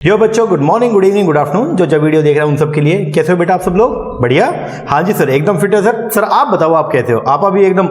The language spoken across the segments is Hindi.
यो बच्चों, good morning, good evening, good afternoon. जो जब वीडियो देख रहे हैं उन सब के लिए कैसे हो बेटा आप सब लोग? बढ़िया। हाँ जी सर, एकदम फिट है सर। सर आप बताओ आप कैसे हो? आप अभी एकदम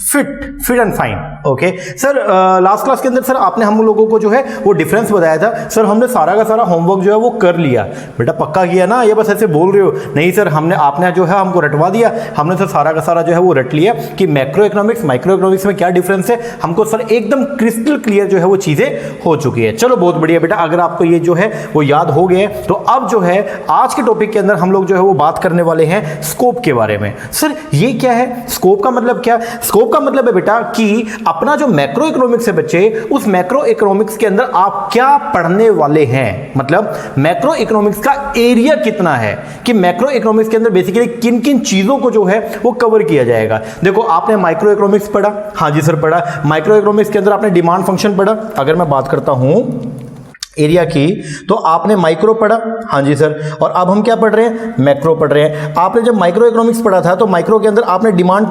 fit and fine. Okay sir, last class के अंदर सर आपने हम लोगों को जो है वो डिफरेंस बताया था। सर हमने सारा का सारा होमवर्क जो है वो कर लिया। बेटा पक्का किया ना? ये बस ऐसे बोल रहे हो? नहीं सर, आपने जो है हमको रटवा दिया। हमने सर सारा का सारा जो है वो रट लिया कि मैक्रो इकोनॉमिक्स माइक्रो इकोनॉमिक्स में क्या डिफरेंस है। हमको सर एकदम क्रिस्टल क्लियर जो है वो चीजें हो चुकी है। चलो बहुत बढ़िया बेटा, अगर आपको ये जो है वो याद हो गए तो अब जो है आज के टॉपिक के अंदर हम लोग जो है वो बात करने वाले हैं स्कोप के बारे में। सर ये क्या है? स्कोप का मतलब क्या? स्कोप का मतलब है बेटा कि अपना जो मैक्रो इकोनॉमिक्स है बच्चे, उस मैक्रो इकोनॉमिक्स के अंदर आप क्या पढ़ने वाले हैं। मतलब मैक्रो इकोनॉमिक्स का एरिया कितना है, कि मैक्रो इकोनॉमिक्स के अंदर बेसिकली किन किन चीजों को जो है वो कवर किया जाएगा। देखो आपने माइक्रो इकोनॉमिक्स पढ़ा, हाँ जी सर पढ़ा। माइक्रो इकोनॉमिक्स के अंदर आपने डिमांड फंक्शन पढ़ा। अगर मैं बात करता हूं एरिया की तो आपने माइक्रो पढ़ा, हाँ जी सर। और अब हम क्या पढ़ रहे हैं? मैक्रो पढ़ रहे हैं। आपने जब माइक्रो इकोनॉमिक्स पढ़ा था तो माइक्रो के अंदर आपने डिमांड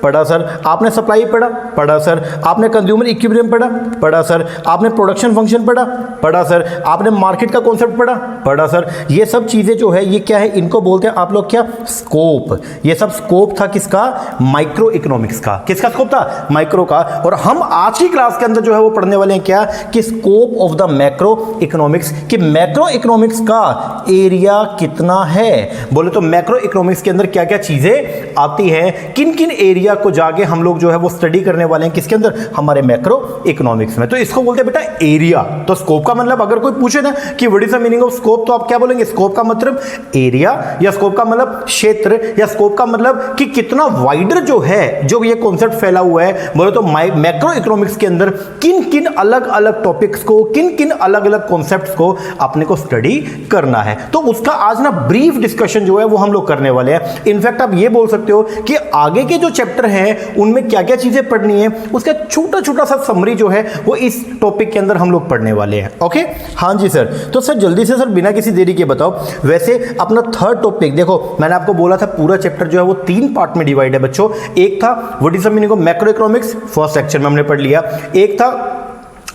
पढ़ा सर। आपने सप्लाई पढ़ा सर। आपने कंज्यूमर इक्विलिब्रियम पढ़ा सर। आपने प्रोडक्शन फंक्शन पढ़ा सर। आपने मार्केट का कॉन्सेप्ट पढ़ा सर। ये सब चीजें जो है ये क्या है? इनको बोलते हैं आप लोग क्या? स्कोप। ये सब स्कोप था किसका? माइक्रो इकोनॉमिक्स का। किसका स्कोप था? माइक्रो का। और हम आज की क्लास के अंदर जो है वो पढ़ने वाले हैं क्या? कि scope of the macro economics, कि मैक्रो इकोनॉमिक्स का एरिया कितना है। बोले तो मैक्रो इकोनॉमिक्स के अंदर क्या क्या चीजें आती हैं, किन किन एरिया को जाके हम लोग जो है वो स्टडी करने वाले हैं किसके अंदर? हमारे मैक्रो इकोनॉमिक्स में। तो इसको बोलते हैं बेटा एरिया। तो स्कोप का मतलब अगर कोई पूछे ना कि what is the meaning of scope, तो आप क्या बोलेंगे? स्कोप का मतलब एरिया, या स्कोप का मतलब क्षेत्र, या स्कोप का मतलब कि कितना वाइडर जो है जो ये कॉन्सेप्ट फैला हुआ है। बोले तो मैक्रो इकोनॉमिक्स के अंदर किन किन अलग अलग टॉपिक्स को, किन किन अलग अलग कॉन्सेप्ट्स को अपने को स्टडी करना है। तो उसका आज ना ब्रीफ डिस्कशन जो है वो हम लोग करने वाले हैं। इनफैक्ट आप ये बोल सकते हो कि आगे के जो चैप्टर हैं उनमें क्या क्या चीजें पढ़नी है, उसका छोटा छोटा सा समरी जो है वो इस टॉपिक के अंदर हम लोग पढ़ने वाले हैं। ओके, हाँ जी सर। तो सर जल्दी से सर बिना किसी देरी के बताओ, वैसे अपना थर्ड टॉपिक देखो, मैंने आपको बोला था पूरा चैप्टर जो है वो 3 पार्ट में डिवाइड है बच्चों। एक था what is the meaning of macro economics, first section में हमने पढ़ लिया। एक था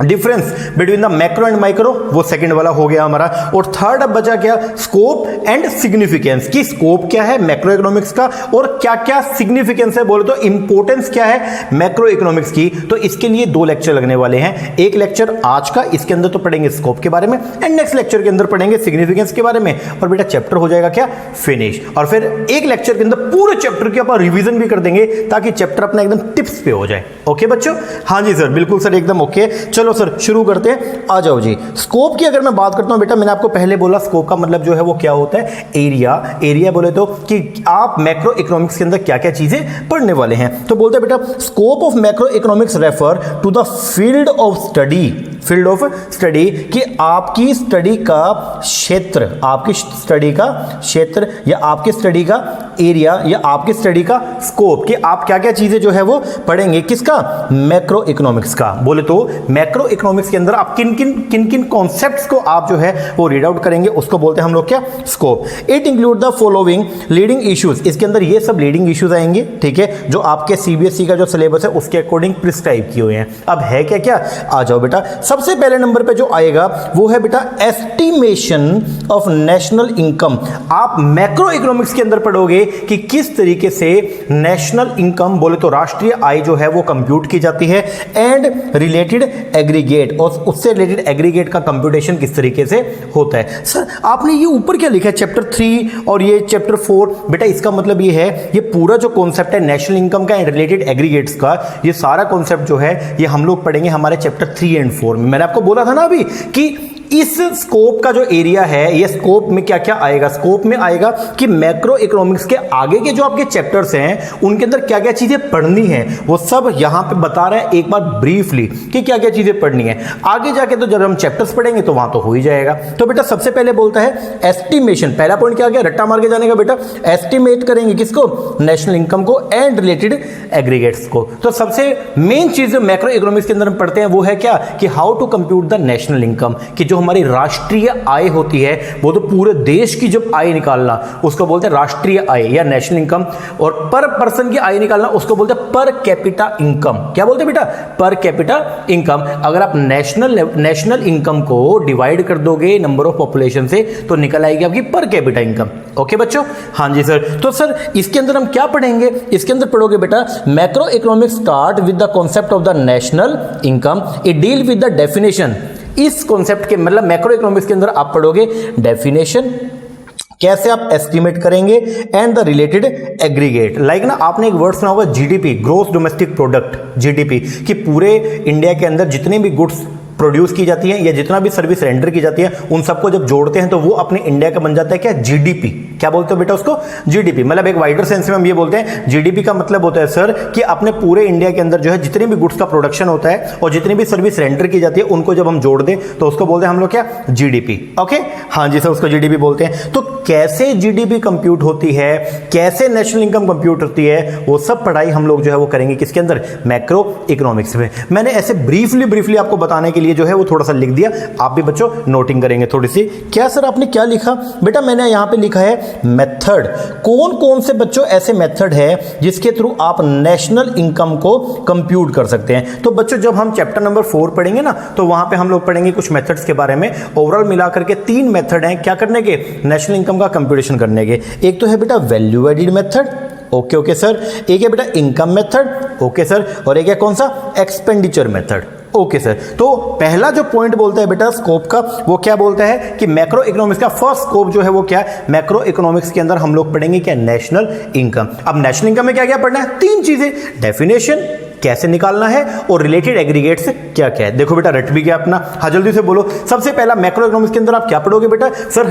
difference between the macro and micro, वो सेकंड वाला हो गया हमारा। और थर्ड अब बचा क्या? स्कोप एंड सिग्निफिकेंस, की स्कोप क्या है मैक्रो इकोनॉमिक्स का और क्या क्या सिग्निफिकेंस है, बोले तो इंपॉर्टेंस क्या है मैक्रो इकोनॉमिक्स की। तो इसके लिए 2 लेक्चर लगने वाले हैं। एक लेक्चर आज का, इसके अंदर तो पढ़ेंगे स्कोप के बारे में, एंड नेक्स्ट लेक्चर के अंदर पढ़ेंगे सिग्निफिकेंस के बारे में। और बेटा चैप्टर हो जाएगा क्या? फिनिश। और फिर एक लेक्चर के अंदर पूरे चैप्टर के ऊपर रिवीजन भी कर देंगे ताकि चैप्टर अपना एकदम टिप्स पे हो जाए। ओके बच्चों? हाँ जी सर, बिल्कुल सर, एकदम ओके। चलो सर शुरू करते हैं, आ जाओ जी। स्कोप की अगर मैं बात करता हूं बेटा, मैंने आपको पहले बोला स्कोप का मतलब जो है वो क्या होता है? एरिया। एरिया बोले तो कि आप मैक्रो इकोनॉमिक्स के अंदर क्या क्या चीजें पढ़ने वाले हैं। तो बोलते हैं बेटा scope of macro economics refer to the field of study, field of study, कि आपकी स्टडी का क्षेत्र, आपकी स्टडी का क्षेत्र या आपकी स्टडी का एरिया या आपकी स्टडी का स्कोप, कि आप क्या क्या चीजें जो है वो पढ़ेंगे किसका? मैक्रो इकोनॉमिक्स का। बोले तो मैक्रो इकोनॉमिक्स के अंदर आप किन किन कॉन्सेप्ट्स को आप जो है वो रीड आउट करेंगे, उसको बोलते हैं हम लोग क्या? Scope. It include the following leading issues, इसके अंदर ये सब लीडिंग इश्यूज आएंगे, ठीक है, जो आपके सीबीएसई का जो सिलेबस है उसके अकॉर्डिंग प्रिस्क्राइब किए हुए हैं। अब है क्या क्या? आ जाओ बेटा। सबसे पहले नंबर पे जो आएगा वो है बेटा एस्टिमेशन ऑफ नेशनल इनकम। आप मैक्रो इकोनॉमिक्स के अंदर पढ़ोगे कि किस तरीके से नेशनल इनकम, बोले तो राष्ट्रीय आय जो है वो कंप्यूट की जाती है, एंड रिलेटेड एग्रीगेट, और उससे रिलेटेड एग्रीगेट का कंप्यूटेशन किस तरीके से होता है। सर आपने ये ऊपर क्या लिखा है चैप्टर 3 और ये चैप्टर 4? बेटा इसका मतलब ये है, ये पूरा जो कॉन्सेप्ट है नेशनल इनकम का एंड रिलेटेड एग्रीगेट्स का, ये सारा कॉन्सेप्ट जो है ये हम लोग पढ़ेंगे हमारे चैप्टर 3 एंड 4 में। मैंने आपको बोला था ना अभी कि इस स्कोप का जो एरिया है, ये स्कोप में क्या क्या आएगा? स्कोप में आएगा कि मैक्रो इकोनॉमिक्स के आगे के जो आपके चैप्टर्स हैं उनके अंदर क्या क्या चीजें पढ़नी है, वो सब यहां पे बता रहा है एक बार ब्रीफली कि क्या क्या चीजें पढ़नी है। आगे जाके तो जब हम चैप्टर्स पढ़ेंगे तो वहां तो हो ही जाएगा। तो बेटा सबसे पहले बोलता है एस्टिमेशन, पहला पॉइंट क्या गया? रट्टा मार के जाने का बेटा। एस्टिमेट करेंगे किसको? नेशनल इनकम को एंड रिलेटेड एग्रीगेट्स को। तो सबसे मेन चीज जो मैक्रो इकोनॉमिक्स के अंदर हम पढ़ते हैं वो है क्या? कि how to compute the national income, कि जो हमारी राष्ट्रीय आय होती है, वो तो पूरे देश की जब आय निकालना उसको बोलते हैं राष्ट्रीय आय या नेशनल इनकम, और पर पर्सन की आय निकालना उसको बोलते हैं पर कैपिटा इनकम। क्या बोलते हैं बेटा? Per capita income. अगर आप नेशनल इनकम को डिवाइड कर दोगे नंबर ऑफ पॉपुलेशन से तो निकल आएगी आपकी पर कैपिटा इनकम। ओके बच्चों, हाँ जी सर। तो सर इसके अंदर हम क्या पढ़ेंगे? इसके अंदर पढ़ोगे बेटा macro economics start with the concept of the national income, it deal with the definition. इस कॉन्सेप्ट के मतलब मैक्रो इकोनॉमिक्स के अंदर आप पढ़ोगे डेफिनेशन, कैसे आप एस्टिमेट करेंगे, and the related aggregate. Like ना आपने एक वर्ड सुना होगा GDP, gross domestic product, GDP, कि पूरे इंडिया के अंदर जितने भी गुड्स प्रोड्यूस की जाती है या जितना भी सर्विस रेंडर की जाती है उन सबको जब जोड़ते हैं तो वो अपने इंडिया का बन जाता है क्या? जीडीपी। क्या बोलते हो बेटा उसको? जीडीपी। मतलब एक वाइडर सेंस में हम ये बोलते हैं जीडीपी का मतलब होता है सर कि अपने पूरे इंडिया के अंदर जो है जितने भी गुड्स का प्रोडक्शन होता है और जितनी भी सर्विस रेंडर की जाती है उनको जब हम जोड़ दें तो उसको बोलते हैं हम लोग क्या? जीडीपी। ओके, हाँ जी सर, उसको जीडीपी बोलते हैं। तो कैसे जीडीपी कंप्यूट होती है, कैसे नेशनल इनकम कंप्यूट होती है, वो सब पढ़ाई हम लोग जो है वो करेंगे किसके अंदर? मैक्रो इकोनॉमिक्स में। मैंने ऐसे ब्रीफली आपको बताने के लिए जो है वो थोड़ा सा लिख दिया, आप भी बच्चों नोटिंग करेंगे थोड़ी सी। क्या सर आपने क्या लिखा? बेटा मैंने यहां पे लिखा है मेथड। कौन कौन से बच्चों ऐसे मेथड है जिसके थ्रू आप नेशनल इनकम को कंप्यूट कर सकते हैं? तो बच्चों जब हम चैप्टर नंबर 4 पढ़ेंगे ना तो वहां पे हम लोग पढ़ेंगे कुछ मेथड्स के बारे में। ओवरऑल मिलाकर के 3 मेथड हैं क्या करने के? नेशनल इनकम का कंप्यूटेशन करने के। एक तो है बेटा value added method, okay sir. एक है बेटा इनकम मेथड, ओके सर। और एक है कौन सा? Expenditure method, okay sir. तो पहला जो पॉइंट बोलता है बेटा स्कोप का, वो क्या बोलता है कि मैक्रो इकोनॉमिक्स का फर्स्ट स्कोप जो है वो क्या है? मैक्रो इकोनॉमिक्स के अंदर हम लोग पढ़ेंगे क्या? National income. अब नेशनल इनकम में क्या क्या पढ़ना है? 3 चीजें, डेफिनेशन कैसे निकालना है और रिलेटेड एग्रीगेट से क्या क्या है। देखो बेटा रट भी गया अपना, हाँ जल्दी से बोलो। सबसे पहला मैक्रो इकोनॉमिक्स के अंदर आप क्या पढ़ोगे बेटा? सर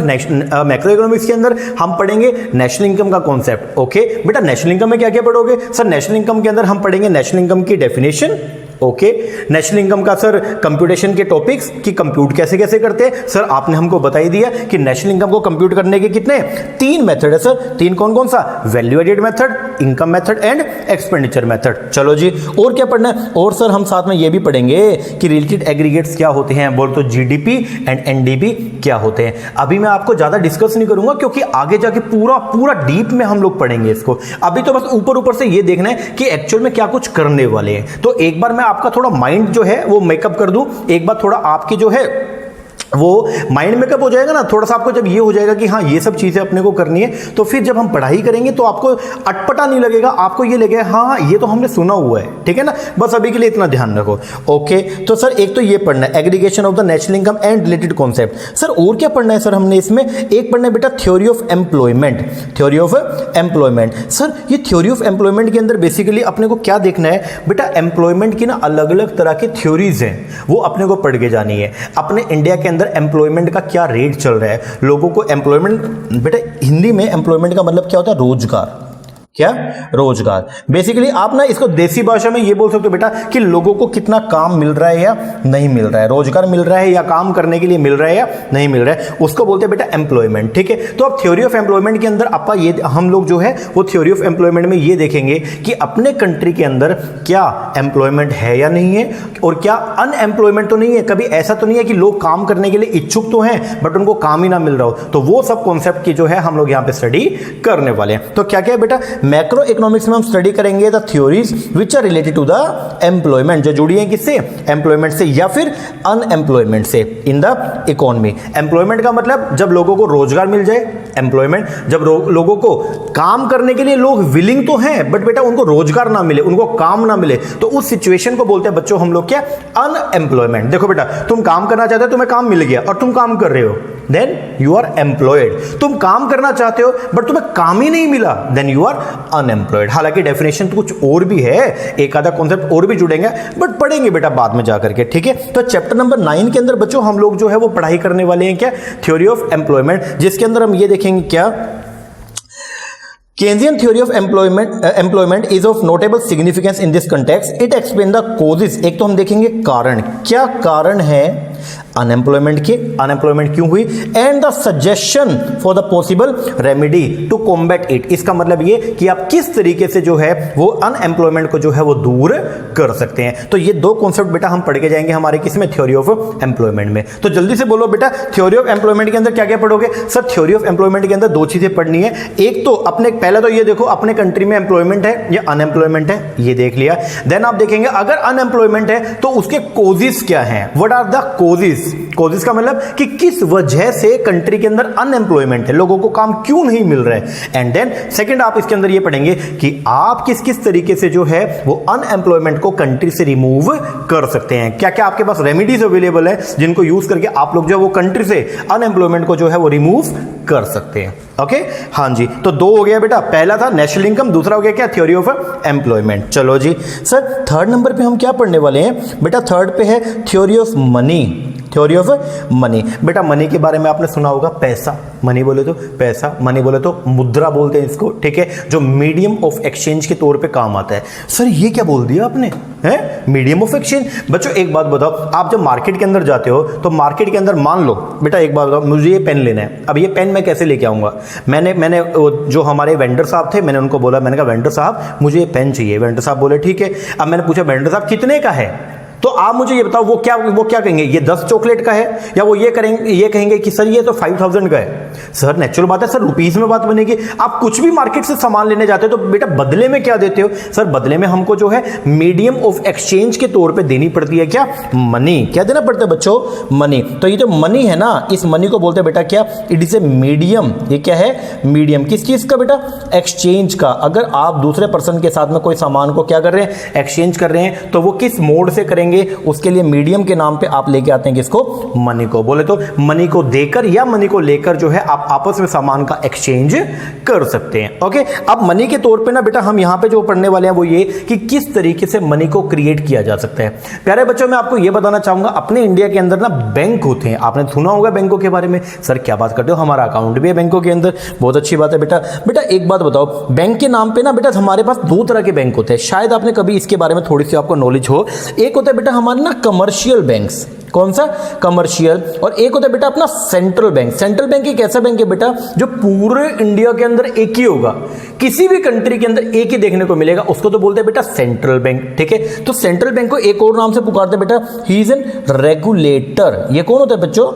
मैक्रो इकोनॉमिक्स के अंदर हम पढ़ेंगे नेशनल इनकम का कॉन्सेप्ट। ओके बेटा, नेशनल इनकम में क्या क्या पढ़ोगे? सर नेशनल इनकम के अंदर हम पढ़ेंगे नेशनल इनकम की डेफिनेशन, ओके। नेशनल इनकम का सर कंप्यूटेशन के टॉपिक्स कि कंप्यूट कैसे कैसे करते हैं। सर आपने हमको बता ही दिया कि नेशनल इनकम को कंप्यूट करने के कितने? 3 मेथड है सर। 3 कौन कौन सा? Value added method, income method and expenditure method. चलो जी, और क्या पढ़ना है? और सर हम साथ में ये भी पढ़ेंगे कि रिलेटेड एग्रीगेट्स क्या होते हैं, बोल तो जीडीपी एंड एनडीपी क्या होते हैं। अभी मैं आपको ज्यादा डिस्कस नहीं करूंगा क्योंकि आगे जाके पूरा डीप में हम लोग पढ़ेंगे इसको। अभी तो बस ऊपर से ये देखना है कि एक्चुअल में क्या कुछ करने वाले हैं। तो एक बार मैं आपका थोड़ा माइंड जो है वो मेकअप कर दूं, एक बार थोड़ा आपकी जो है वो माइंड मेकअप हो जाएगा ना थोड़ा सा। आपको जब ये हो जाएगा कि हाँ ये सब चीजें अपने को करनी है तो फिर जब हम पढ़ाई करेंगे तो आपको अटपटा नहीं लगेगा, आपको ये लगेगा हाँ ये तो हमने सुना हुआ है, ठीक है ना। बस अभी के लिए इतना ध्यान रखो, ओके। तो सर एक तो ये पढ़ना है aggregation of the national income and related concept. Sir और क्या पढ़ना है सर हमने इसमें? एक पढ़ना है बेटा theory of employment, theory of employment. Sir ये थ्योरी ऑफ एम्प्लॉयमेंट के अंदर बेसिकली अपने को क्या देखना है बेटा? एम्प्लॉयमेंट की ना अलग अलग तरह की थ्योरीज हैं, वो अपने को पढ़ के जानी है। अपने इंडिया के अंदर एम्प्लॉयमेंट का क्या रेट चल रहा है, लोगों को एम्प्लॉयमेंट, बेटा हिंदी में एम्प्लॉयमेंट का मतलब क्या होता है? रोजगार। क्या? रोजगार। बेसिकली आप ना इसको देसी भाषा में ये बोल सकते हो बेटा कि लोगों को कितना काम मिल रहा है या नहीं मिल रहा है, रोजगार मिल रहा है या काम करने के लिए मिल रहा है या नहीं मिल रहा है, उसको बोलते हैं बेटा एम्प्लॉयमेंट, ठीक है। तो अब थ्योरी ऑफ एम्प्लॉयमेंट के अंदर आपका ये हम लोग जो है वो थ्योरी ऑफ एम्प्लॉयमेंट में ये देखेंगे कि अपने कंट्री के अंदर क्या एम्प्लॉयमेंट है या नहीं है और क्या अनएम्प्लॉयमेंट तो नहीं है। कभी ऐसा तो नहीं है कि लोग काम करने के लिए इच्छुक तो हैं बट उनको काम ही ना मिल रहा हो। तो वो सब कॉन्सेप्ट की जो है हम लोग यहाँ पे स्टडी करने वाले हैं। तो क्या क्या है बेटा? मैक्रो इकोनॉमिक्स में हम स्टडी करेंगे the theories which are related to the employment, जो जुड़ी हैं किससे? एम्प्लॉयमेंट से या फिर अनएम्प्लॉयमेंट से इन द इकोनॉमी। एम्प्लॉयमेंट का मतलब जब लोगों को रोजगार मिल जाए, एम्प्लॉयमेंट जब लोगों को काम करने के लिए लोग विलिंग तो हैं बट बेटा उनको रोजगार ना मिले, उनको काम ना मिले, तो उस सिचुएशन को बोलते हैं बच्चों हम लोग क्या? अनएम्प्लॉयमेंट। देखो बेटा तुम काम करना चाहते हो, तुम्हें काम मिल गया और तुम काम कर रहे हो, देन यू आर एम्प्लॉयड। तुम काम करना चाहते हो बट तुम्हें काम ही नहीं मिला, देन यू आर अनएम्प्लॉयड। हालांकि डेफिनेशन तो कुछ और भी है, एक आधा कॉन्सेप्ट और भी जुड़ेंगे बट पढ़ेंगे बेटा बाद में जाकर के, ठीक है। तो चैप्टर नंबर 9 के अंदर बच्चों हम लोग जो है वो पढ़ाई करने वाले हैं क्या? थ्योरी ऑफ एम्प्लॉयमेंट, जिसके अंदर हम ये देखेंगे क्या? Keynesian theory of employment is of notable significance in this context. It explains the causes. एक तो हम देखेंगे कारण, क्या कारण है अनएम्प्लॉयमेंट की, अनएम्प्लॉयमेंट क्यों हुई, and the suggestion for the possible remedy to combat it. इसका मतलब ये कि आप किस तरीके से जो है वो अनएम्प्लॉयमेंट को जो है वो दूर कर सकते हैं। तो ये दो कॉन्सेप्ट बेटा हम पढ़ के जाएंगे हमारे किसमें, थ्योरी ऑफ एम्प्लॉयमेंट में। तो जल्दी से बोलो बेटा, थ्योरी ऑफ एम्प्लॉयमेंट के अंदर क्या क्या पढ़ोगे? सर थ्योरी ऑफ एम्प्लॉयमेंट के अंदर दो चीजें पढ़नी है। एक तो अपने, पहले तो ये देखो अपने कंट्री में एम्प्लॉयमेंट है या अनएम्प्लॉयमेंट है, ये देख लिया। देन आप देखेंगे अगर अनएम्प्लॉयमेंट है तो उसके कोजेस क्या हैं, what are the causes. Causes का मतलब कि किस वजह से कंट्री के अंदर अनएम्प्लॉयमेंट है, लोगों को काम क्यों नहीं मिल रहा है। एंड देन सेकंड आप इसके अंदर ये पढ़ेंगे कि आप किस किस तरीके से जो है वो अनएम्प्लॉयमेंट को कंट्री से रिमूव कर सकते हैं, क्या क्या आपके पास रेमेडीज अवेलेबल है जिनको यूज करके आप लोग जो है वो कंट्री से अनएम्प्लॉयमेंट को जो है वो रिमूव कर सकते हैं। ओके हाँ जी, तो दो हो गया बेटा, पहला था नेशनल इनकम, दूसरा हो गया क्या, थ्योरी ऑफ एम्प्लॉयमेंट। चलो जी सर थर्ड नंबर पे हम क्या पढ़ने वाले हैं बेटा? थर्ड पे है theory of money, theory of money. बेटा मनी के बारे में आपने सुना होगा, पैसा, मनी बोले तो पैसा, मनी बोले तो मुद्रा बोलते हैं इसको, ठीक है, जो मीडियम ऑफ एक्सचेंज के तौर पे काम आता है। सर ये क्या बोल दिया आपने, है मीडियम ऑफ एक्सचेंज? बच्चों एक बात बताओ, आप जब मार्केट के अंदर जाते हो तो मार्केट के अंदर मान लो बेटा, एक बात बताओ, मुझे ये पेन लेना है, अब ये पेन मैं कैसे लेके आऊंगा? मैंने जो हमारे वेंडर साहब थे, मैंने उनको बोला, मैंने कहा वेंडर साहब मुझे ये पेन चाहिए। वेंडर साहब बोले ठीक है। अब मैंने पूछा वेंडर साहब कितने का है, तो आप मुझे ये बताओ वो क्या कहेंगे, ये 10 चॉकलेट का है, या वो ये कहेंगे कि सर ये तो 5000 का है। सर नेचुरल बात है सर, रुपीस में बात बनेगी। आप कुछ भी मार्केट से सामान लेने जाते हो तो बेटा बदले में क्या देते हो? सर बदले में हमको जो है मीडियम ऑफ एक्सचेंज के तौर पे देनी पड़ती है क्या, मनी। क्या देना पड़ता है बच्चों, मनी। तो ये जो मनी है ना, इस मनी को बोलते हैं बेटा क्या, इट इज ए मीडियम। ये क्या है, मीडियम। किस चीज का बेटा, एक्सचेंज का। अगर आप दूसरे पर्सन के साथ में कोई सामान को क्या कर रहे हैं, एक्सचेंज कर रहे हैं, तो वो किस मोड से करेंगे, उसके लिए मीडियम के नाम पे आप लेके आते हैं किसको, मनी को। बोले तो मनी को देकर या मनी को लेकर जो है आप आपस में सामान का एक्सचेंज कर सकते हैं। ओके, अब मनी के तौर पे ना बेटा हम यहां पे जो पढ़ने वाले हैं वो ये कि किस तरीके से मनी को क्रिएट किया जा सकता है। प्यारे बच्चों मैं आपको ये बताना चाहूंगा, अपने इंडिया के अंदर ना बैंक होते हैं, आपने सुना होगा बैंकों के बारे में। सर क्या बात करते हो, हमारा अकाउंट भी है बैंकों के अंदर, बहुत अच्छी बात है बेटा। बेटा एक बात बताओ, बैंक के नाम पे ना बेटा हमारे पास दो तरह के बैंक होते हैं, शायद आपने कभी इसके बारे में थोड़ी सी आपको नॉलेज हो। एक होता है बेटा हमारे ना कमर्शियल बैंक्स, कौन सा, कमर्शियल, और एक होता है बेटा अपना सेंट्रल बैंक। सेंट्रल बैंक एक ऐसा बैंक है बेटा जो पूरे इंडिया के अंदर एक ही होगा, किसी भी कंट्री के अंदर एक ही देखने को मिलेगा, उसको तो बोलते हैं बेटा सेंट्रल बैंक, ठीक है। तो सेंट्रल बैंक को एक और नाम से पुकारते हैं बेटा, ही इज एन रेगुलेटर। ये कौन होता है बच्चों,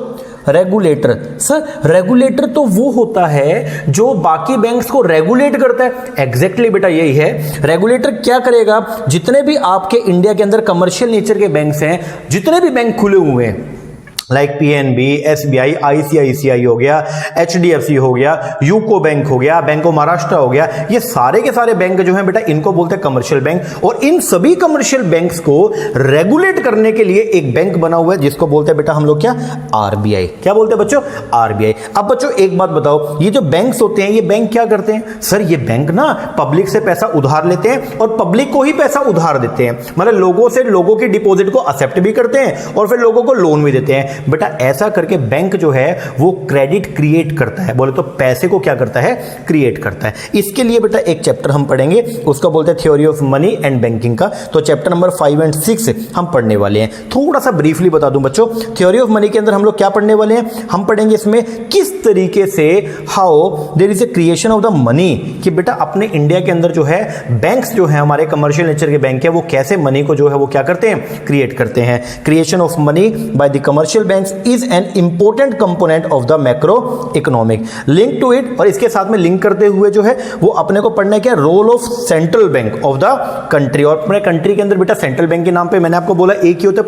रेगुलेटर। सर रेगुलेटर तो वो होता है जो बाकी बैंक्स को रेगुलेट करता है। एग्जैक्टली बेटा यही है, रेगुलेटर क्या करेगा, जितने भी आपके इंडिया के अंदर कमर्शियल नेचर के बैंक्स हैं, जितने भी बैंक खुले हुए हैं लाइक पीएनबी, एसबीआई, आईसीआईसीआई हो गया, एचडीएफसी हो गया, यूको बैंक हो गया, बैंक ऑफ महाराष्ट्र हो गया, ये सारे के सारे बैंक जो हैं बेटा इनको बोलते हैं कमर्शियल बैंक। और इन सभी कमर्शियल बैंक्स को रेगुलेट करने के लिए एक बैंक बना हुआ है जिसको बोलते हैं बेटा हम लोग क्या, आरबीआई। क्या बोलते हैं बच्चों, आरबीआई। अब बच्चों एक बात बताओ, ये जो बैंक्स होते हैं ये बैंक क्या करते हैं? सर ये बैंक ना पब्लिक से पैसा उधार लेते हैं और पब्लिक को ही पैसा उधार देते हैं, मतलब लोगों से लोगों की डिपॉजिट को एक्सेप्ट भी करते हैं और फिर लोगों को लोन भी देते हैं। बेटा ऐसा करके बैंक जो है वो क्रेडिट क्रिएट करता है, बोले तो पैसे को क्या करता है, क्रिएट करता है। इसके लिए बेटा एक चैप्टर हम पढ़ेंगे, उसको बोलते हैं theory of money and banking का। तो चैप्टर नंबर 5 और 6 हम पढ़ने वाले हैं। थोड़ा सा ब्रीफली बता दूं बच्चों, थ्योरी ऑफ मनी के अंदर हम लोग क्या पढ़ने वाले हैं, हम पढ़ेंगे इसमें किस तरीके से how there is a creation of the money, कि बेटा अपने इंडिया के अंदर जो है बैंक्स जो है हमारे कमर्शियल नेचर के बैंक है वो कैसे मनी को जो है वो क्या करते हैं, क्रिएट करते हैं। Creation of money by the commercial banks is an important component of the macro economic link to it। और इसके साथ में लिंक करते हुए जो है वो अपने को पढ़ना है क्या, role of central bank of the country. और अपने कंट्री के अंदर बेटा सेंट्रल बैंक के नाम पे मैंने आपको बोला एक ही होता है,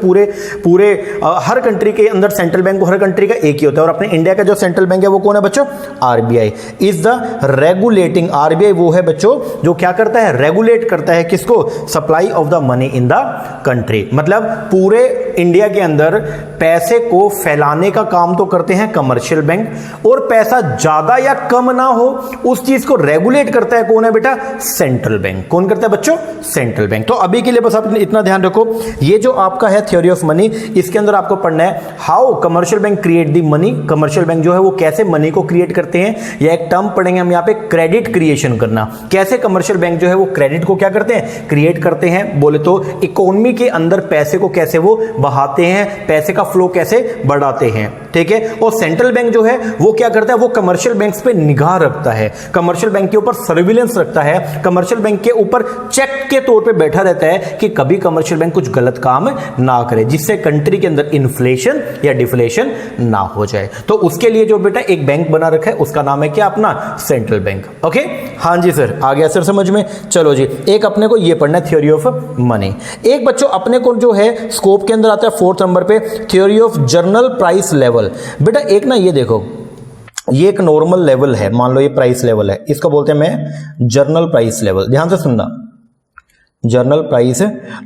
पूरे हर कंट्री के अंदर सेंट्रल बैंक हर कंट्री का एक ही होता है। और अपने इंडिया का जो सेंट्रल बैंक है वो कौन है बच्चों, RBI is the regulating. RBI वो है बच्चों जो क्या करता है, रेगुलेट करता है किसको, supply of the money in the country. मतलब पूरे इंडिया के अंदर पैसे को फैलाने का काम तो करते हैं कमर्शियल बैंक, और पैसा ज्यादा या कम ना हो उस चीज को रेगुलेट करता है कौन है बेटा, सेंट्रल बैंक। कौन करता है बच्चों, सेंट्रल बैंक। तो अभी के लिए बस आप इतना ध्यान रखो, ये जो आपका है थ्योरी ऑफ मनी, इसके अंदर आपको पढ़ना है how commercial bank create the money. Commercial bank जो है वो कैसे मनी को क्रिएट करते हैं, या एक टर्म पढ़ेंगे हम यहाँ पे क्रेडिट क्रिएशन करना, कैसे कमर्शियल बैंक जो है वो क्रेडिट को क्या करते हैं, क्रिएट करते हैं। बोले तो इकोनॉमी के अंदर पैसे को कैसे वो बढ़ाते हैं, पैसे का फ्लो कैसे बढ़ाते हैं, ठीक है। और सेंट्रल बैंक जो है वो क्या करता है, वो कमर्शियल बैंक्स पे निगाह रखता है, कमर्शियल बैंक के ऊपर सर्विलेंस रखता है, कमर्शियल बैंक के ऊपर चेक के तौर पे बैठा रहता है कि कभी कमर्शियल बैंक कुछ गलत काम ना करे, जिससे कंट्री के अंदर इन्फ्लेशन या डिफ्लेशन ना हो जाए। तो उसके लिए जो बेटा एक बैंक बना रखा है उसका नाम है क्या, अपना सेंट्रल बैंक। ओके, हाँ जी सर, आ गया सर समझ में। चलो जी, एक अपने को ये पढ़ना है थ्योरी ऑफ मनी। एक बच्चों अपने को जो है स्कोप के अंदर आता है 4th नंबर पे, theory of journal price level. बेटा एक ना ये देखो, ये एक नॉर्मल लेवल है, मान लो ये प्राइस लेवल है, इसको बोलते हैं मैं जर्नल प्राइस लेवल। ध्यान से सुनना, जर्नल प्राइस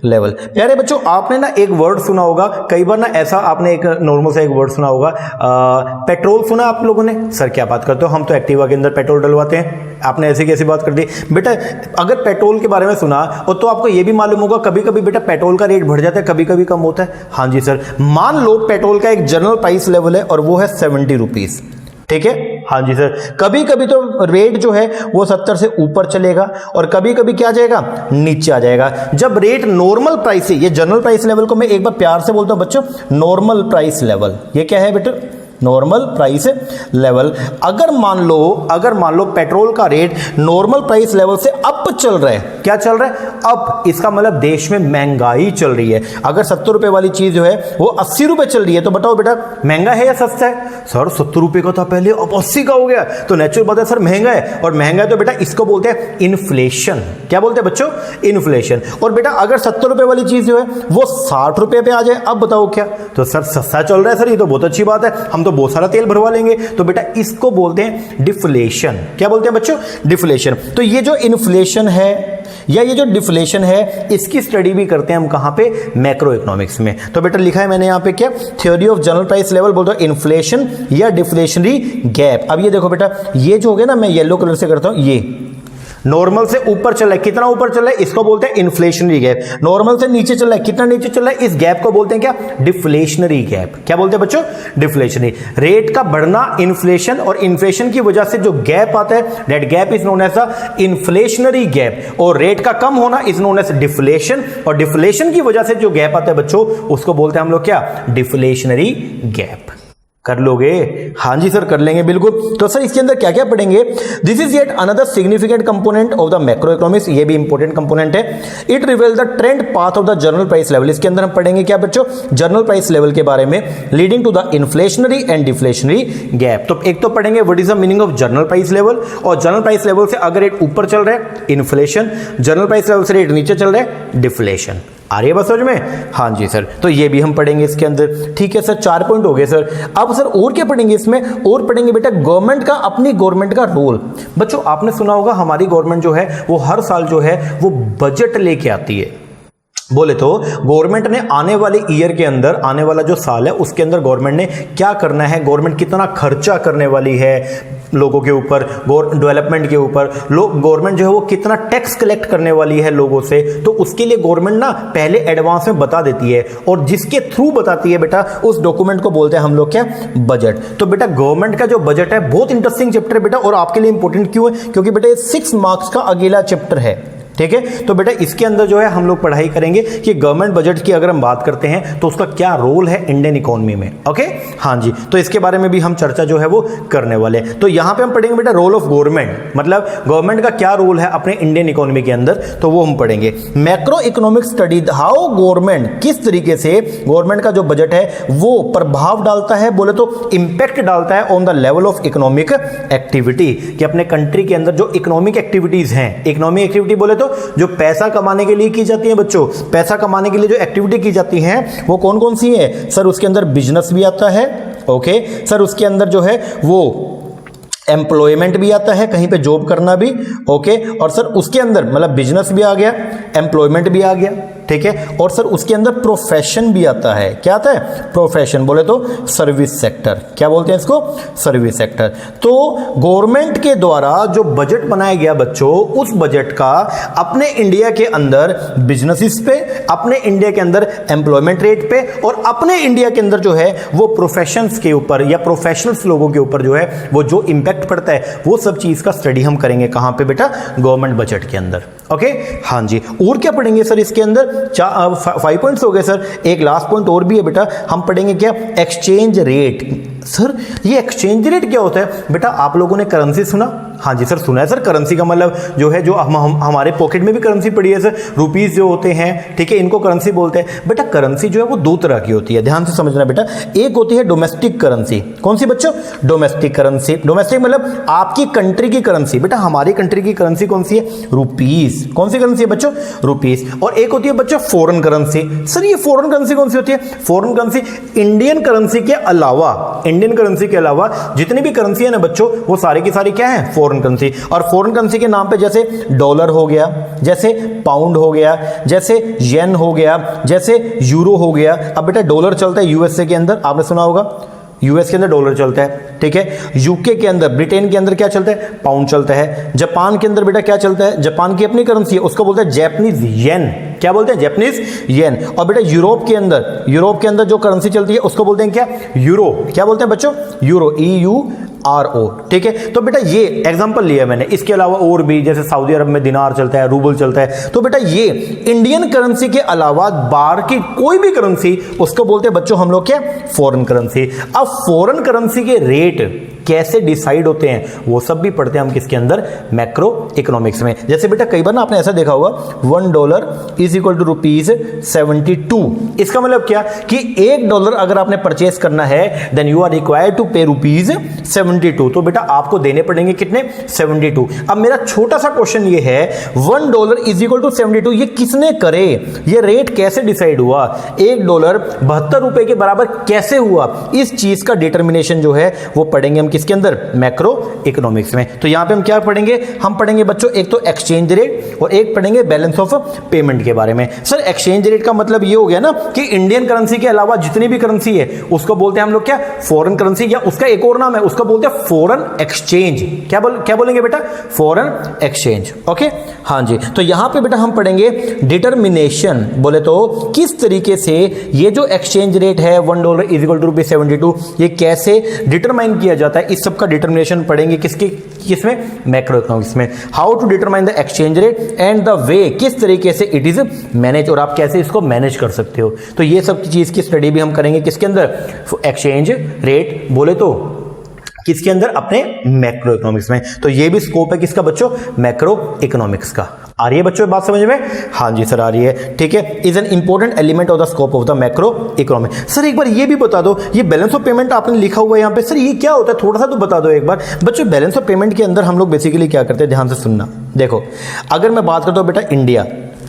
लेवल। प्यारे बच्चों आपने ना एक वर्ड सुना होगा, कई बार ना ऐसा आपने एक नॉर्मल सा एक वर्ड सुना होगा, पेट्रोल सुना आप लोगों ने। सर क्या बात करते हो, हम तो एक्टिवा के अंदर पेट्रोल डलवाते हैं, आपने ऐसी कैसी बात कर दी। बेटा अगर पेट्रोल के बारे में सुना और तो आपको ये भी मालूम होगा कभी कभी बेटा पेट्रोल का रेट बढ़ जाता है, कभी कभी कम होता है। हाँ जी सर, मान लो पेट्रोल का एक जनरल प्राइस लेवल है और वो है 70 रुपीज, ठीक है। हाँ जी सर, कभी कभी तो रेट जो है वो 70 से ऊपर चलेगा और कभी कभी क्या जाएगा, नीचे आ जाएगा। जब रेट नॉर्मल प्राइस है, ये जनरल प्राइस लेवल को मैं एक बार प्यार से बोलता हूं बच्चों, नॉर्मल प्राइस लेवल। ये क्या है बेटा, नॉर्मल प्राइस लेवल। अगर मान लो पेट्रोल का रेट नॉर्मल प्राइस लेवल से अप चल रहा है, क्या चल रहा है, अप, इसका मतलब देश में महंगाई चल रही है। अगर 70 रुपए वाली चीज जो है वो 80 रुपए चल रही है तो बताओ बेटा महंगा है या सस्ता है। सर 70 रुपए का था पहले, अब 80 का हो गया, तो नेचुरल बात है सर महंगा है। और महंगा है तो बेटा इसको बोलते हैं इन्फ्लेशन। क्या बोलते हैं बच्चों, इन्फ्लेशन। और बेटा अगर 70 रुपए वाली चीज जो है वो 60 रुपए पे आ जाए, अब बताओ क्या, तो सर सस्ता चल रहा है सर, ये तो बहुत अच्छी बात है, हम तो बहुत सारा तेल भरवा लेंगे। तो बेटा इसको बोलते हैं डिफ्लेशन। क्या बोलते हैं बच्चों, डिफ्लेशन। तो ये जो इन्फ्लेशन है या ये जो डिफ्लेशन है, इसकी स्टडी भी करते हैं हम कहां पे, मैक्रो इकोनॉमिक्स में। तो बेटा लिखा है मैंने यहां पे क्या, theory of general price level, बोलते हैं इन्फ्लेशन या डिफ्लेशनरी गैप। अब ये देखो बेटा, ये जो हो गया ना, मैं येलो कलर से करता हूं, ये नॉर्मल से ऊपर चल रहा है, कितना ऊपर चल रहा है, इसको बोलते हैं इन्फ्लेशनरी गैप। नॉर्मल से नीचे चल रहा है, कितना नीचे चल रहा है, इस गैप को बोलते हैं क्या, डिफ्लेशनरी गैप। क्या बोलते हैं बच्चों, डिफ्लेशनरी। रेट का बढ़ना इन्फ्लेशन, और इन्फ्लेशन की वजह से जो गैप आता है, that gap is known as inflationary gap. और रेट का कम होना इज नोन एज डिफ्लेशन, और डिफ्लेशन की वजह से जो गैप आता है बच्चों उसको बोलते हैं हम लोग क्या, डिफ्लेशनरी गैप। कर लोगे, हाँ जी सर कर लेंगे बिल्कुल। तो सर इसके अंदर क्या क्या पढ़ेंगे, this is yet another significant component of the macro economics, ये भी इंपॉर्टेंट कंपोनेंट है। It reveal the trend path of the general price level. इसके अंदर हम पढ़ेंगे क्या बच्चों, जनरल प्राइस लेवल के बारे में, leading to the inflationary and deflationary gap. तो एक तो पढ़ेंगे what is the meaning of general price level, और जनरल प्राइस लेवल से अगर रेट ऊपर चल रहा है इन्फ्लेशन, जनरल प्राइस लेवल से रेट नीचे चल रहा है डिफ्लेशन। आ रही है बात समझ में, हाँ जी सर। तो ये भी हम पढ़ेंगे इसके अंदर, ठीक है सर। 4 पॉइंट हो गए सर। अब सर और क्या पढ़ेंगे इसमें, और पढ़ेंगे बेटा गवर्नमेंट का, अपनी गवर्नमेंट का रोल। बच्चों आपने सुना होगा हमारी गवर्नमेंट जो है वो हर साल जो है वो बजट लेके आती है। बोले तो गवर्नमेंट ने आने वाले ईयर के अंदर, आने वाला जो साल है उसके अंदर गवर्नमेंट ने क्या करना है, गवर्नमेंट कितना खर्चा करने वाली है लोगों के ऊपर, डेवलपमेंट के ऊपर, गवर्नमेंट जो है वो कितना टैक्स कलेक्ट करने वाली है लोगों से। तो उसके लिए गवर्नमेंट ना पहले एडवांस में बता देती है, और जिसके थ्रू बताती है बेटा उस डॉक्यूमेंट को बोलते हैं हम लोग क्या, बजट। तो बेटा गवर्नमेंट का जो बजट है बहुत इंटरेस्टिंग चैप्टर है बेटा, और आपके लिए इंपॉर्टेंट क्यों है, क्योंकि बेटा ये 6 मार्क्स का अकेला चैप्टर है, ठीक है। तो बेटा इसके अंदर जो है हम लोग पढ़ाई करेंगे कि गवर्नमेंट बजट की अगर हम बात करते हैं तो उसका क्या रोल है इंडियन इकोनॉमी में। ओके, हाँ जी। तो इसके बारे में भी हम चर्चा जो है वो करने वाले हैं। तो यहां पे हम पढ़ेंगे बेटा रोल ऑफ गवर्नमेंट, मतलब गवर्नमेंट का क्या रोल है अपने इंडियन इकोनॉमी के अंदर, तो वो हम पढ़ेंगे। Macro economic study, how government, किस तरीके से गवर्नमेंट का जो बजट है वो प्रभाव डालता है, बोले तो इंपैक्ट डालता है on the level of economic activity, कि अपने कंट्री के अंदर जो इकोनॉमिक एक्टिविटीज हैं, इकोनॉमिक एक्टिविटी बोले तो जो पैसा कमाने के लिए की जाती है बच्चों, पैसा कमाने के लिए जो एक्टिविटी की जाती है वो कौन कौन सी है सर, उसके अंदर बिजनेस भी आता है, ओके सर, उसके अंदर जो है वो एम्प्लॉयमेंट भी आता है, कहीं पे जॉब करना भी, ओके, और सर उसके अंदर मतलब बिजनेस भी आ गया, एम्प्लॉयमेंट भी आ गया, ठीक है, और सर उसके अंदर प्रोफेशन भी आता है। क्या आता है, प्रोफेशन, बोले तो सर्विस सेक्टर। क्या बोलते हैं इसको, सर्विस सेक्टर। तो गवर्नमेंट के द्वारा जो बजट बनाया गया बच्चों, उस बजट का अपने इंडिया के अंदर बिजनेसेस पे, अपने इंडिया के अंदर एम्प्लॉयमेंट रेट पे, और अपने इंडिया के अंदर जो है वो प्रोफेशंस के ऊपर या प्रोफेशनल्स लोगों के ऊपर जो है वो जो इंपैक्ट पड़ता है, वो सब चीज का स्टडी हम करेंगे कहां पे बेटा, गवर्नमेंट बजट के अंदर। ओके हाँ जी। और क्या पढ़ेंगे सर इसके अंदर? 5 पॉइंट्स हो गए सर। एक लास्ट पॉइंट और भी है बेटा, हम पढ़ेंगे क्या? Exchange rate. सर ये एक्सचेंज रेट क्या होता है बेटा? आप लोगों ने करेंसी सुना? हाँ जी सर सुना है सर। करेंसी का मतलब जो है, जो हमारे पॉकेट में भी करेंसी पड़ी है सर, रुपीस जो होते हैं, ठीक है, इनको करेंसी बोलते हैं बेटा। करेंसी जो है वो 2 तरह की होती है, ध्यान से समझना बेटा। एक होती है डोमेस्टिक करेंसी। कौन सी बच्चों? Domestic currency. डोमेस्टिक मतलब आपकी कंट्री की करेंसी। बेटा हमारी कंट्री की करेंसी कौन सी है? रुपीस। कौन सी करेंसी है बच्चों? रुपीस। और एक होती है बच्चों फॉरेन करेंसी। सर ये फॉरेन करेंसी कौन सी होती है? फॉरेन करेंसी इंडियन करेंसी के अलावा, इंडियन करेंसी के अलावा जितनी भी करेंसी है ना बच्चों, वो सारी की सारी क्या है? Foreign currency. और फॉरेन करेंसी के नाम पे जैसे डॉलर हो गया, जैसे पाउंड हो गया, जैसे येन हो गया, जैसे यूरो हो गया। अब बेटा डॉलर चलता है यूएसए के अंदर, आपने सुना होगा, यूएस के अंदर डॉलर चलता है, ठीक है। यूके के अंदर, ब्रिटेन के अंदर क्या चलता है? पाउंड चलता है। जापान के अंदर बेटा क्या चलता है? जापान की अपनी करेंसी है, उसको बोलते हैं जापानीज येन। क्या बोलते हैं? Japanese yen. और बेटा यूरोप के अंदर जो करेंसी चलती है उसको बोलते हैं क्या? यूरो। क्या बोलते हैं बच्चों? यूरो, EURO, ठीक है। तो बेटा ये एग्जांपल लिया मैंने, इसके अलावा और भी, जैसे सऊदी अरब में दिनार चलता है, रूबल चलता है। तो बेटा ये इंडियन करेंसी के अलावा बाहर की कोई भी करेंसी, उसको बोलते हैं बच्चों हम लोग क्या? Foreign currency. अब फॉरेन करेंसी के रेट कैसे डिसाइड होते हैं वो सब भी पढ़ते हैं हम किसके अंदर? मैक्रो इकोनॉमिक्स में। जैसे बेटा कई बार ना आपने ऐसा देखा होगा, $1 इज इक्वल टू ₹72। इसका मतलब क्या कि $1 अगर आपने परचेस करना है, then you are required to pay ₹72। तो बेटा आपको देने पड़ेंगे कितने? 72। अब मेरा छोटा सा क्वेश्चन ये है, $1 इज इक्वल टू 72 ये किसने करे? ये रेट कैसे डिसाइड हुआ? $1 ₹72 के बराबर कैसे हुआ? इस चीज का डिटर्मिनेशन जो है वो पढ़ेंगे हम किसके अंदर? मैक्रो इकोनॉमिक्स में। तो यहां पे हम क्या पढ़ेंगे? हम पढ़ेंगे बच्चों एक तो एक्सचेंज रेट और एक पढ़ेंगे बैलेंस ऑफ पेमेंट के बारे में। सर एक्सचेंज रेट का मतलब ये हो गया ना कि इंडियन करेंसी के अलावा जितनी भी करेंसी है उसको बोलते हैं हम लोग क्या? फॉरेन करेंसी, या उसका एक और नाम है, उसको बोलते हैं फॉरेन एक्सचेंज। क्या बोलेंगे बेटा? Foreign exchange. ओके हाँ जी। तो यहां पे बेटा हम पढ़ेंगे डिटर्मिनेशन, बोले तो किस तरीके से ये जो एक्सचेंज रेट है $1 इज इक्वल टू ₹72, ये कैसे डिटरमाइन किया जाता है, इस सब का डिटर्मिनेशन पढ़ेंगे किसमें? मैक्रो इकोनॉमिक्स में। How to determine the exchange rate and the way, किस तरीके से इट इज मैनेज, और आप कैसे इसको मैनेज कर सकते हो। तो ये सब चीज की स्टडी भी हम करेंगे किसके अंदर? एक्सचेंज रेट बोले तो किसके अंदर? अपने मैक्रो इकोनॉमिक्स में। तो ये भी स्कोप है किसका बच्चों? मैक्रो इकोनॉमिक्स का। आ रही है बच्चों बात समझ में? हाँ जी सर आ रही है, ठीक है। Is an important element of the scope of the macro economy. Sir एक बार ये भी बता दो, ये बैलेंस ऑफ पेमेंट आपने लिखा हुआ है यहाँ पे, सर ये क्या होता है? थोड़ा सा तो बता दो एक बार बच्चों। बैलेंस ऑफ पेमेंट के अंदर हम लोग बेसिकली क्या करते हैं, ध्यान से सुनना। देखो अगर मैं बात करता हूँ बेटा इंडिया,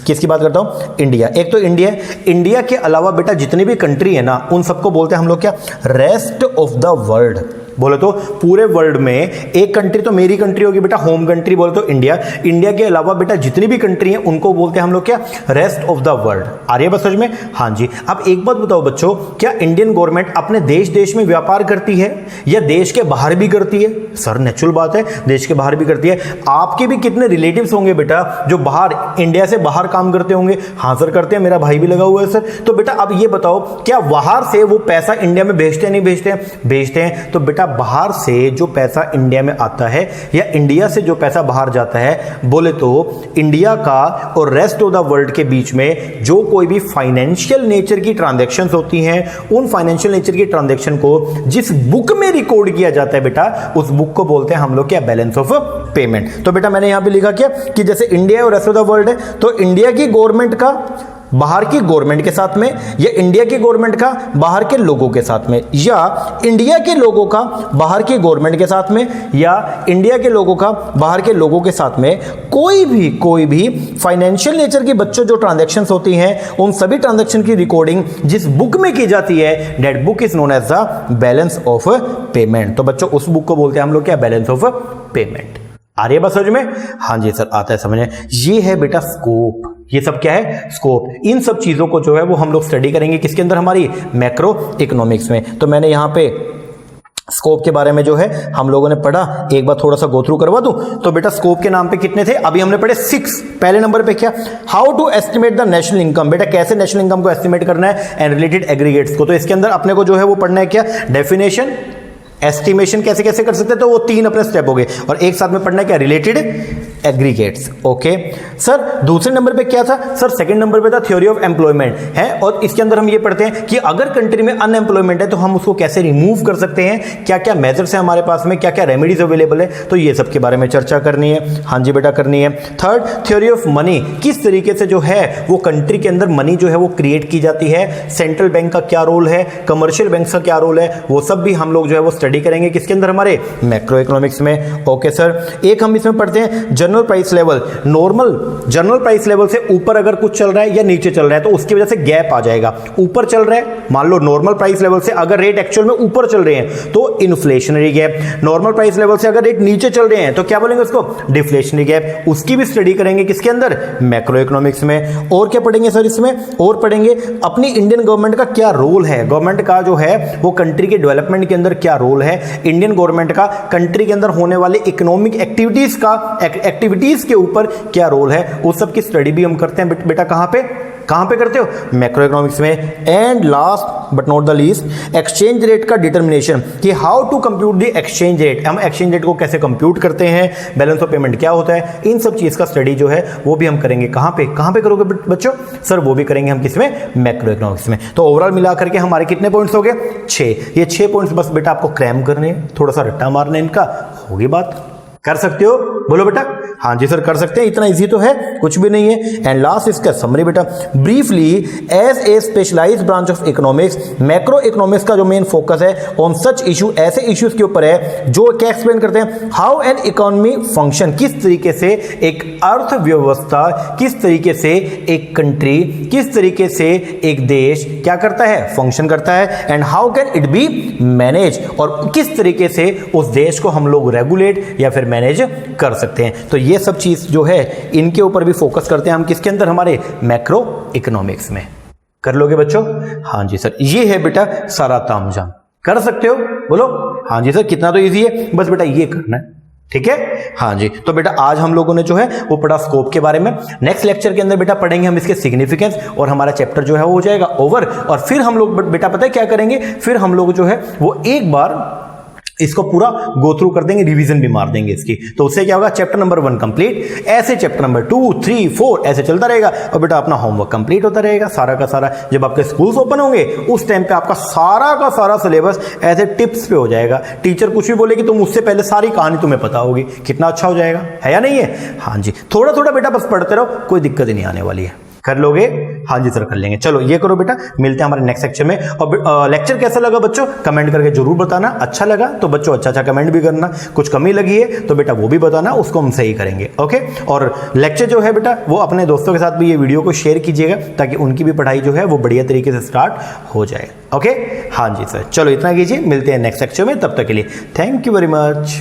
किसकी बात करता हूं? इंडिया। एक तो इंडिया के अलावा बेटा जितनी भी कंट्री है ना, उन सबको बोलते हैं हम लोग क्या? Rest of the world. बोले तो पूरे वर्ल्ड में एक कंट्री तो मेरी कंट्री होगी बेटा, होम कंट्री बोले तो इंडिया। इंडिया के अलावा बेटा जितनी भी कंट्री हैं उनको बोलते हैं हम लोग क्या? Rest of the world. आ रही है बस समझ में? हाँ जी। अब एक बात बताओ बच्चों, क्या इंडियन गवर्नमेंट अपने देश में व्यापार करती है या देश के बाहर भी करती है? सर नेचुरल बात है, देश के बाहर भी करती है। आपके भी कितने रिलेटिव्स होंगे बेटा जो बाहर, इंडिया से बाहर काम करते होंगे? हाँ सर करते हैं, मेरा भाई भी लगा हुआ है सर। तो बेटा अब ये बताओ, क्या बाहर से वो पैसा इंडिया में भेजते हैं? नहीं भेजते हैं? भेजते हैं। तो बेटा बाहर से जो पैसा इंडिया में आता है या इंडिया से जो पैसा बाहर जाता है, बोले तो इंडिया का और रेस्ट ऑफ द वर्ल्ड के बीच में जो कोई भी फाइनेंशियल नेचर की ट्रांजैक्शंस होती हैं, उन फाइनेंशियल नेचर की ट्रांजैक्शन को जिस बुक में रिकॉर्ड किया जाता है बेटा, उस बुक को बोलते हैं हम लोग क्या? Balance of payment. तो बेटा मैंने यहां पे लिखा क्या कि जैसे इंडिया और रेस्ट ऑफ द वर्ल्ड है, तो इंडिया की गवर्नमेंट का बाहर की गवर्नमेंट के साथ में, या इंडिया की गवर्नमेंट का बाहर के लोगों के साथ में, या इंडिया के लोगों का बाहर की गवर्नमेंट के साथ में, या इंडिया के लोगों का बाहर के लोगों के साथ में कोई भी फाइनेंशियल नेचर की बच्चों जो ट्रांजैक्शंस होती हैं, उन सभी ट्रांजैक्शन की रिकॉर्डिंग जिस बुक में की जाती है, that book is known as the balance of payment. तो बच्चों उस बुक को बोलते हैं हम लोग क्या? Balance of payment. आ रही है बस समझ में? हाँ जी सर आता है समझ में। ये है बेटा स्कोप। ये सब क्या है? स्कोप। इन सब चीजों को जो है वो हम लोग स्टडी करेंगे किसके अंदर? हमारी मैक्रो इकोनॉमिक्स में। तो मैंने यहां पे स्कोप के बारे में जो है हम लोगों ने पढ़ा, एक बार थोड़ा सा गो थ्रू करवा दूं। तो बेटा स्कोप के नाम पे कितने थे? अभी हमने पढ़े 6। पहले नंबर पे क्या? How to estimate the national income. बेटा कैसे नेशनल इनकम को एस्टिमेट करना है एंड रिलेटेड एग्रीगेट्स को। तो इसके अंदर अपने को जो है वो पढ़ना है क्या? डेफिनेशन, एस्टिमेशन कैसे कैसे कर सकते हैं, तो वो 3 अपने स्टेप हो गए। और एक साथ में पढ़ना है क्या? Related aggregates. ओके सर, दूसरे नंबर पे क्या था सर? सेकंड नंबर पे था थ्योरी ऑफ एम्प्लॉयमेंट है, और इसके अंदर हम ये पढ़ते हैं कि अगर कंट्री में अनएम्प्लॉयमेंट है तो हम उसको कैसे रिमूव कर सकते हैं, क्या क्या मेजर्स है हमारे पास में, क्या क्या रेमेडीज अवेलेबल है, तो ये सब के बारे में चर्चा करनी है। हाँ जी बेटा करनी है। थर्ड, थ्योरी ऑफ मनी, किस तरीके से जो है वो कंट्री के अंदर मनी जो है वो क्रिएट की जाती है, सेंट्रल बैंक का क्या रोल है, कमर्शियल बैंक का क्या रोल है, वो सब भी हम लोग जो है वो स्टडी करेंगे किसके अंदर, हमारे मैक्रो इकोनॉमिक्स में। ओके सर, एक हम इसमें पढ़ते हैं general price level. Normal general price level से ऊपर अगर कुछ चल रहा है या नीचे चल रहा है तो उसकी वजह से गैप आ जाएगा। ऊपर चल रहा है, मान लो नॉर्मल प्राइस लेवल से अगर रेट एक्चुअल में ऊपर चल रहे हैं तो inflationary gap, normal price level से अगर रेट नीचे चल रहे हैं तो क्या बोलेंगे उसको, डिफ्लेशनरी गैप। उसकी भी स्टडी करेंगे किसके अंदर, मैक्रो इकोनॉमिक्स में। और क्या पढ़ेंगे सर इसमें, और पढ़ेंगे अपनी इंडियन गवर्नमेंट का क्या रोल है, गवर्नमेंट का जो है वो कंट्री के डेवलपमेंट के अंदर क्या रोल है, इंडियन गवर्नमेंट का कंट्री के अंदर होने वाले इकोनॉमिक एक्टिविटीज के ऊपर क्या रोल है, उस सब की स्टडी भी हम करते हैं बेटा। कहां पे करते हो, मैक्रो इकोनॉमिक्स में। And last but not the least, exchange rate का डिटर्मिनेशन, कि how to compute the exchange rate, हम एक्सचेंज रेट को कैसे कंप्यूट करते हैं, बैलेंस ऑफ पेमेंट क्या होता है, इन सब चीज का स्टडी जो है वो भी हम करेंगे। कहां पे करोगे बच्चों, सर वो भी करेंगे हम किसमें, मैक्रो इकोनॉमिक्स में। तो ओवरऑल मिलाकर के हमारे कितने पॉइंट्स हो गए, 6। ये 6 पॉइंट्स बस बेटा आपको क्रैम करने, थोड़ा सा रट्टा मारने इनका, होगी बात। कर सकते हो, बोलो बेटा। हाँ जी सर कर सकते हैं, इतना इजी तो है, कुछ भी नहीं है। एंड लास्ट इसका समरी बेटा, briefly as a specialised branch of economics, macro economics का जो मेन फोकस है ऑन सच इशू, ऐसे इश्यूज के ऊपर है जो क्या एक्सप्लेन करते हैं, हाउ एन इकोनॉमी फंक्शन, किस तरीके से एक अर्थव्यवस्था, किस तरीके से एक कंट्री, किस तरीके से एक देश क्या करता है, फंक्शन करता है, and how can it be manage, और किस तरीके से उस देश को हम लोग रेगुलेट या फिर मैनेज कर सकते हैं। तो ये सब चीज जो है इनके ऊपर भी फोकस करते हैं हम किसके अंदर, हमारे मैक्रो इकोनॉमिक्स में। कर लोगे बच्चों, हाँ जी सर, ये है बेटा सारा तामझाम। कर सकते हो, बोलो हाँ जी सर, कितना तो इजी है, बस बेटा ये करना है, ठीक है। हाँ जी, तो बेटा आज हम लोगों ने जो है वो पढ़ा स्कोप के बारे में। नेक्स्ट लेक्चर के अंदर बेटा पढ़ेंगे हम इसके सिग्निफिकेंस, और हमारा चैप्टर जो है वो हो जाएगा ओवर। और फिर हम लोग बेटा पता है क्या करेंगे, फिर हम लोग जो है वो एक बार इसको पूरा गो थ्रू कर देंगे, रिवीजन भी मार देंगे इसकी। तो उससे क्या होगा, चैप्टर नंबर 1 कंप्लीट, ऐसे चैप्टर नंबर 2, 3, 4 ऐसे चलता रहेगा, और बेटा अपना होमवर्क कंप्लीट होता रहेगा सारा का सारा। जब आपके स्कूल्स ओपन होंगे उस टाइम पे आपका सारा का सारा सिलेबस ऐसे टिप्स पे हो जाएगा। टीचर कुछ भी बोलेगी तो उससे पहले सारी कहानी तुम्हें पता होगी, कितना अच्छा हो जाएगा, है या नहीं है। हाँ जी, थोड़ा थोड़ा बेटा बस पढ़ते रहो, कोई दिक्कत ही नहीं आने वाली है। कर लोगे, हाँ जी सर कर लेंगे। चलो ये करो बेटा, मिलते हैं हमारे नेक्स्ट लेक्चर में। और लेक्चर कैसा लगा बच्चों, कमेंट करके जरूर बताना। अच्छा लगा तो बच्चों अच्छा कमेंट भी करना, कुछ कमी लगी है तो बेटा वो भी बताना, उसको हम सही करेंगे। ओके, और लेक्चर जो है बेटा वो अपने दोस्तों के साथ भी ये वीडियो को शेयर कीजिएगा ताकि उनकी भी पढ़ाई जो है वो बढ़िया तरीके से स्टार्ट हो जाए। ओके, हाँ जी सर, चलो इतना कीजिए, मिलते हैं नेक्स्ट लेक्चर में, तब तक के लिए थैंक यू वेरी मच।